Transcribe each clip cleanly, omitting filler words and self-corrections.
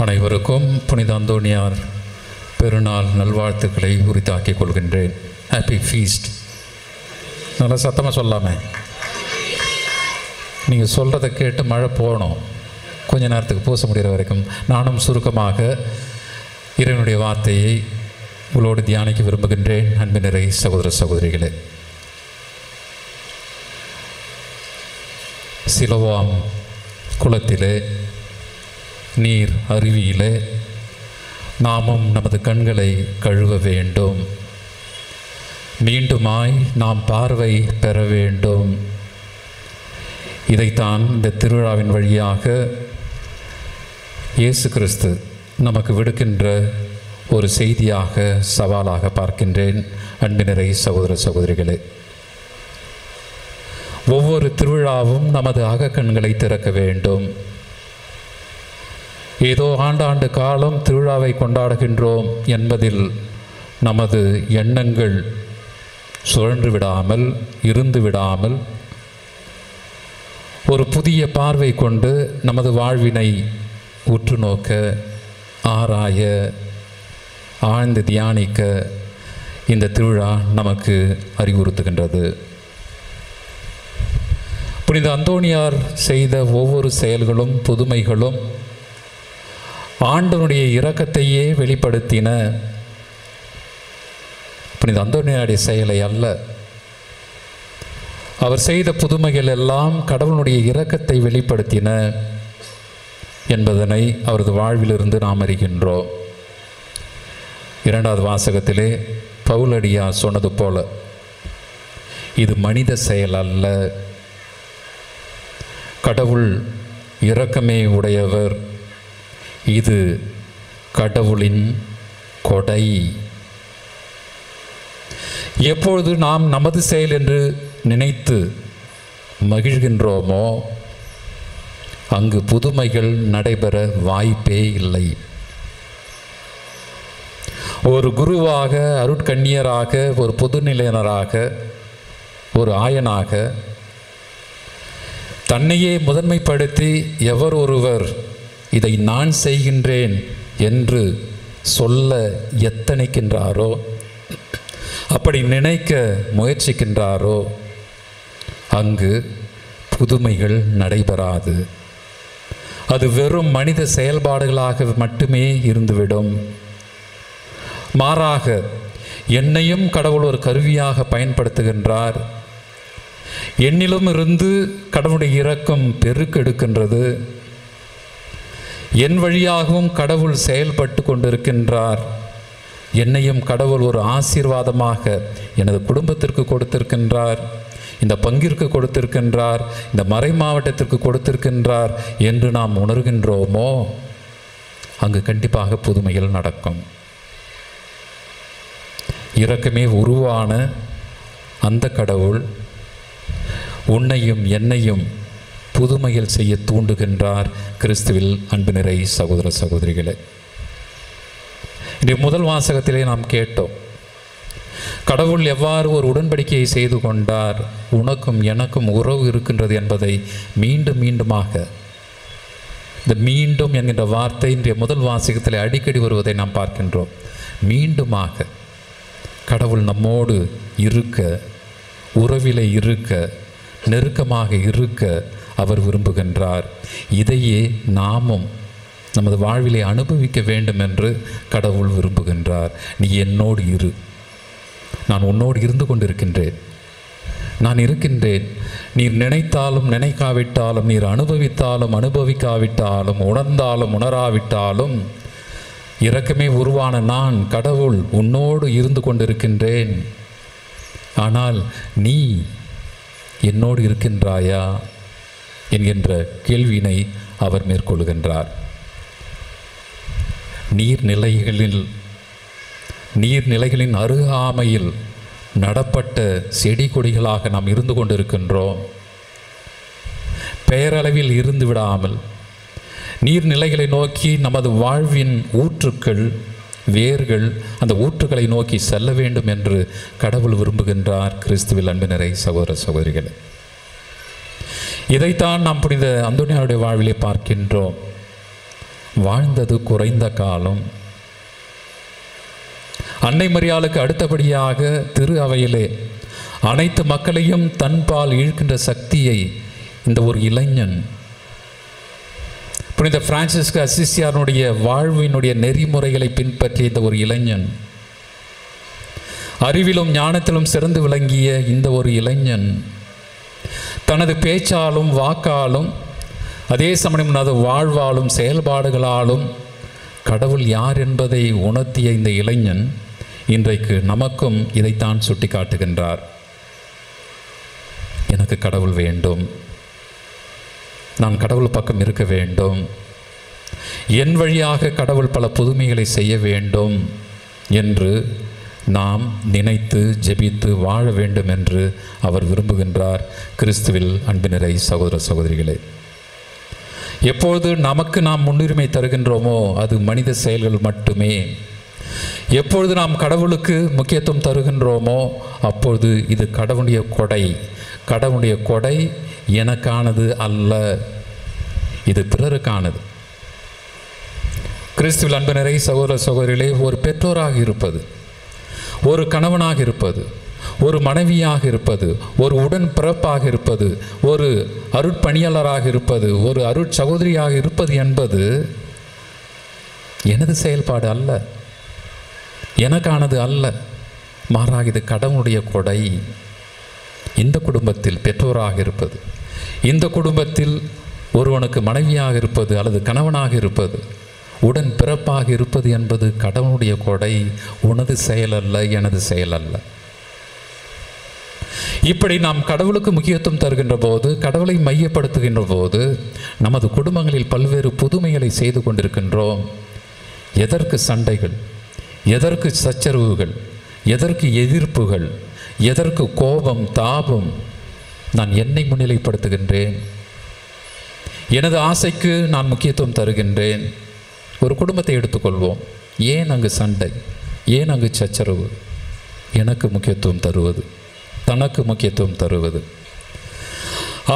அனைவருக்கும் புனித அந்தோணியார் பெருநாள் நல்வாழ்த்துக்களை உரித்தாக்கிக் கொள்கின்றேன். Happy feast. நல்லா சத்தமாக சொல்லாமே. நீங்கள் சொல்கிறத கேட்டு மழை போகணும். கொஞ்ச நேரத்துக்கு பூச முடிகிற வரைக்கும் நானும் சுருக்கமாக இறைவனுடைய வார்த்தையை உங்களோடு தியானிக்க விரும்புகின்றேன். அன்பு நிறை சகோதர சகோதரிகளே, சிலோவாம் குளத்திலே, நீர் அருவியிலே நாமும் நமது கண்களை கழுவ வேண்டும். மீண்டுமாய் நாம் பார்வை பெற வேண்டும். இதைத்தான் இந்த திருவிழாவின் வழியாக இயேசு கிறிஸ்து நமக்கு விடுக்கின்ற ஒரு செய்தியாக, சவாலாக பார்க்கின்றேன். அன்பு நிறை சகோதர சகோதரிகளே, ஒவ்வொரு திருவிழாவும் நமது அகக்கண்களை திறக்க வேண்டும். ஏதோ ஆண்டாண்டு காலம் திருவிழாவை கொண்டாடுகின்றோம் என்பதில் நமது எண்ணங்கள் சுழன்று விடாமல், இருந்து விடாமல், ஒரு புதிய பார்வை கொண்டு நமது வாழ்வினை உற்று நோக்க, ஆராய, ஆழ்ந்து தியானிக்க இந்த திருவிழா நமக்கு அறிவுறுத்துகின்றது. புனித அந்தோணியார் செய்த ஒவ்வொரு செயல்களும், புதுமைகளும் ஆண்டவனுடைய இரக்கத்தையே வெளிப்படுத்தின. புனித அந்தோணியாருடைய செயலை அல்ல, அவர் செய்த புதுமைகள் எல்லாம் கடவுளுடைய இரக்கத்தை வெளிப்படுத்தின என்பதனை அவரது வாழ்விலிருந்து நாம் அறிகின்றோம். இரண்டாவது வாசகத்திலே பவுலடியார் சொன்னது போல, இது மனித செயல் அல்ல, கடவுள் இரக்கமே உடையவர், இது கடவுளின் கொடை. எப்பொழுது நாம் நமது செயல் என்று நினைத்து மகிழ்கின்றோமோ அங்கு புதுமைகள் நடைபெற வாய்ப்பே இல்லை. ஒரு குருவாக, அருட்கண்ணியராக, ஒரு பொதுநிலையினராக, ஒரு ஆயனாக தன்னையே முதன்மைப்படுத்தி எவர் ஒருவர் இதை நான் செய்கின்றேன் என்று சொல்ல எத்தனைக்கின்றாரோ, அப்படி நினைக்க முயற்சிக்கின்றாரோ அங்கு புதுமைகள் நடைபெறாது. அது வெறும் மனித செயல்பாடுகளாக மட்டுமே இருந்துவிடும். மாறாக என்னையும் கடவுள் ஒரு கருவியாக பயன்படுத்துகின்றார். என்னிலும் இருந்து கடவுளுடைய இரக்கம் பெருக்கெடுக்கின்றது. என் வழியாகவும் கடவுள் செயல்பட்டு கொண்டிருக்கின்றார். என்னையும் கடவுள் ஒரு ஆசீர்வாதமாக எனது குடும்பத்திற்கு கொடுத்திருக்கின்றார், இந்த பங்கிற்கு கொடுத்திருக்கின்றார், இந்த மறை மாவட்டத்திற்கு கொடுத்திருக்கின்றார் என்று நாம் உணர்கின்றோமோ அங்கு கண்டிப்பாக புதுமைகள் நடக்கும். இரக்கமே உருவான அந்த கடவுள் உன்னையும் என்னையும் புதுமைகள் செய்ய தூண்டுகின்றார். கிறிஸ்துவில் அன்பு நிறை சகோதர சகோதரிகளே, இன்றைய முதல் வாசகத்திலே நாம் கேட்டோம், கடவுள் எவ்வாறு ஒரு உடன்படிக்கையை செய்து கொண்டார், உனக்கும் எனக்கும் உறவு இருக்கின்றது என்பதை மீண்டும் மீண்டுமாக, இந்த மீண்டும் என்கின்ற வார்த்தை இன்றைய முதல் வாசகத்தில் அடிக்கடி வருவதை நாம் பார்க்கின்றோம். மீண்டுமாக கடவுள் நம்மோடு இருக்க, உறவிலே இருக்க, நெருக்கமாக இருக்க அவர் விரும்புகின்றார். இதையே நாமும் நமது வாழ்விலே அனுபவிக்க வேண்டும் என்று கடவுள் விரும்புகின்றார். நீ என்னோடு இரு, நான் உன்னோடு இருந்து கொண்டிருக்கின்றேன், நான் இருக்கின்றேன். நீர் நினைத்தாலும் நினைக்காவிட்டாலும், நீர் அனுபவித்தாலும் அனுபவிக்காவிட்டாலும், உணர்ந்தாலும் உணராவிட்டாலும், இரக்கமே உருவான நான் கடவுள் உன்னோடு இருந்து கொண்டிருக்கின்றேன். ஆனால் நீ என்னோடு இருக்கின்றாயா என்கின்ற கேள்வியினை அவர் மேற்கொள்கின்றார். நீர்நிலைகளின் அருகாமையில் நடப்பட்ட செடி கொடிகளாக நாம் இருந்து கொண்டிருக்கின்றோம். பெயரளவில் இருந்து விடாமல் நீர்நிலைகளை நோக்கி நமது வாழ்வின் ஊற்றுக்கள், வேர்கள் அந்த ஊற்றுக்களை நோக்கி செல்ல வேண்டும் என்று கடவுள் விரும்புகின்றார். கிறிஸ்துவில் அன்பு நிறை சகோதர சகோதரிகளே, இதைத்தான் நாம் புனித அந்தோணியாருடைய வாழ்விலே பார்க்கின்றோம். வாழ்ந்தது குறைந்த காலம். அன்னை மரியாளுக்கு அடுத்தபடியாக திரு அவையிலே அனைத்து மக்களையும் தன்பால் இழுக்கின்ற சக்தியை இந்த ஒரு இளைஞன், புனித பிரான்சிஸ்கு அசிசியாருடைய வாழ்வினுடைய நெறிமுறைகளை பின்பற்றிய இந்த ஒரு இளைஞன், அறிவிலும் ஞானத்திலும் சிறந்து விளங்கிய இந்த ஒரு இளைஞன், தனது பேச்சாலும் வாக்காலும் அதே சமயம் அது வாழ்வாலும் செயல்பாடுகளாலும் கடவுள் யார் என்பதை உணர்த்திய இந்த இளைஞன் இன்றைக்கு நமக்கும் இதைத்தான் சுட்டி காட்டுகின்றார். எனக்கு கடவுள் வேண்டும், நான் கடவுள் பக்கம் இருக்க வேண்டும், என் வழியாக கடவுள் பல புதுமைகளை செய்ய வேண்டும் என்று நாம் நினைத்து ஜெபித்து வாழ வேண்டும் என்று அவர் விரும்புகின்றார். கிறிஸ்துவில் அன்பினரை சகோதர சகோதரிகளே, எப்பொழுது நமக்கு நாம் முன்னுரிமை தருகின்றோமோ அது மனித செயல்கள் மட்டுமே. எப்பொழுது நாம் கடவுளுக்கு முக்கியத்துவம் தருகின்றோமோ அப்பொழுது இது கடவுளுடைய கொடை. கடவுளுடைய கொடை எனக்கானது அல்ல, இது பிறருக்கானது. கிறிஸ்துவில் அன்பினரை சகோதர சகோதரிகளே, ஒரு பெற்றோராக இருப்பது, ஒரு கணவனாக இருப்பது, ஒரு மனைவியாக இருப்பது, ஒரு உடன் பிறப்பாக இருப்பது, ஒரு அருட்பணியாளராக இருப்பது, ஒரு அருட்சகோதரியாக இருப்பது என்பது எனது செயல்பாடு அல்ல, எனக்கானது அல்ல. மாறாக இது கடவுளுடைய கொடை. இந்த குடும்பத்தில் பெற்றோராக இருப்பது, இந்த குடும்பத்தில் ஒருவனுக்கு மனைவியாக இருப்பது அல்லது கணவனாக இருப்பது, உடன் பிறப்பாக இருப்பது என்பது கடவுளுடைய கொடை. உனது செயல் அல்ல, எனது செயல் அல்ல. இப்படி நாம் கடவுளுக்கு முக்கியத்துவம் தருகின்ற போது, கடவுளை மையப்படுத்துகின்ற போது நமது குடும்பங்களில் பல்வேறு புதுமைகளை செய்து கொண்டிருக்கின்றோம். எதற்கு சண்டைகள், எதற்கு சச்சரவுகள், எதற்கு எதிர்ப்புகள், எதற்கு கோபம் தாபம்? நான் என்னை முன்னிலைப்படுத்துகின்றேன், எனது ஆசைக்கு நான் முக்கியத்துவம் தருகின்றேன். ஒரு குடும்பத்தை எடுத்துக்கொள்வோம். ஏன் அங்கு சண்டை, ஏன் அங்கு சச்சரவு? எனக்கு முக்கியத்துவம் தருவது, தனக்கு முக்கியத்துவம் தருவது.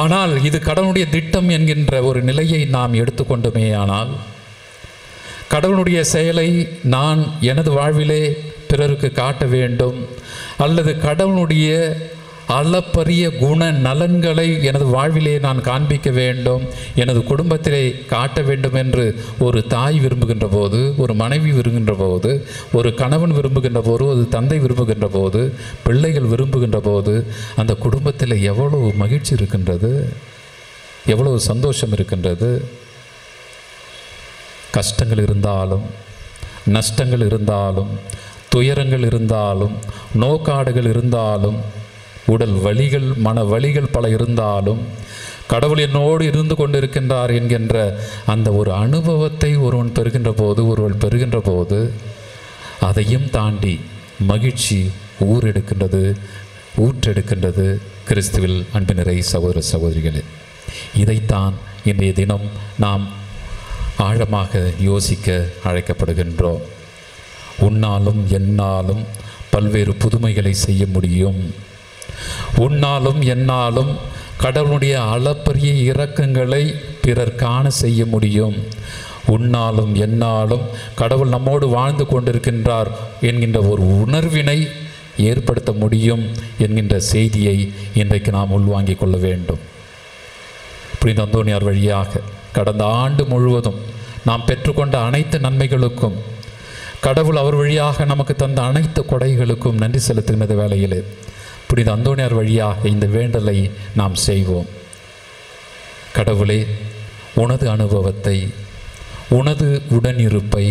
ஆனால் இது கடவுளுடைய திட்டம் என்கின்ற ஒரு நிலையை நாம் எடுத்துக்கொண்டோமே ஆனால், கடவுளுடைய செயலை நான் எனது வாழ்விலே பிறருக்கு காட்ட வேண்டும், அல்லது கடவுளுடைய அளப்பரிய குண நலன்களை எனது வாழ்விலே நான் காண்பிக்க வேண்டும், எனது குடும்பத்திலே காட்ட வேண்டும் என்று ஒரு தாய் விரும்புகின்ற போது, ஒரு மனைவி விரும்புகின்ற போது, ஒரு கணவன் விரும்புகின்ற போது, ஒரு தந்தை விரும்புகின்ற போது, பிள்ளைகள் விரும்புகின்ற போது அந்த குடும்பத்தில் எவ்வளவு மகிழ்ச்சி இருக்கின்றது, எவ்வளவு சந்தோஷம் இருக்கின்றது. கஷ்டங்கள் இருந்தாலும், நஷ்டங்கள் இருந்தாலும், துயரங்கள் இருந்தாலும், நோக்காடுகள் இருந்தாலும், உடல் வலிகள் மன வலிகள் பல இருந்தாலும், கடவுள் என்னோடு இருந்து கொண்டிருக்கின்றார் என்கின்ற அந்த ஒரு அனுபவத்தை ஒருவன் பெறுகின்ற போது, ஒருவன் பெறுகின்ற போது அதையும் தாண்டி மகிழ்ச்சி ஊற்றெடுக்கின்றது. கிறிஸ்துவில் அன்பினரை சகோதர சகோதரிகளே, இதைத்தான் இன்றைய தினம் நாம் ஆழமாக யோசிக்க அழைக்கப்படுகின்றோம். உன்னாலும் என்னாலும் பல்வேறு புதுமைகளை செய்ய முடியும். உன்னாலும் என்னாலும் கடவுளுடைய அளப்பரிய இரக்கங்களை பிறர் காண செய்ய முடியும். உன்னாலும் என்னாலும் கடவுள் நம்மோடு வாழ்ந்து கொண்டிருக்கின்றார் என்கின்ற ஒரு உணர்வினை ஏற்படுத்த முடியும் என்கின்ற செய்தியை இன்றைக்கு நாம் உள்வாங்கிக் கொள்ள வேண்டும். புனித அந்தோனியார் வழியாக கடந்த ஆண்டு முழுவதும் நாம் பெற்றுக்கொண்ட அனைத்து நன்மைகளுக்கும், கடவுள் அவர் வழியாக நமக்கு தந்த அனைத்து கொடைகளுக்கும் நன்றி செலுத்துகின்ற வேளையிலே புனித அந்தோனியார் வழியாக இந்த வேண்டலை நாம் செய்வோம். கடவுளே, உனது அனுபவத்தை, உனது உடனிருப்பை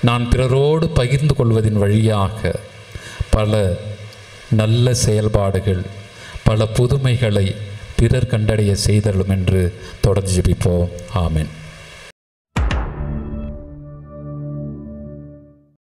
நான் பிறரோடு பகிர்ந்து கொள்வதின் வழியாக பல நல்ல செயல்பாடுகள், பல புதுமைகளை பிறர் கண்டடைய செய்தலும் என்று தொடர்ந்து ஜெபிப்போம். ஆமென்.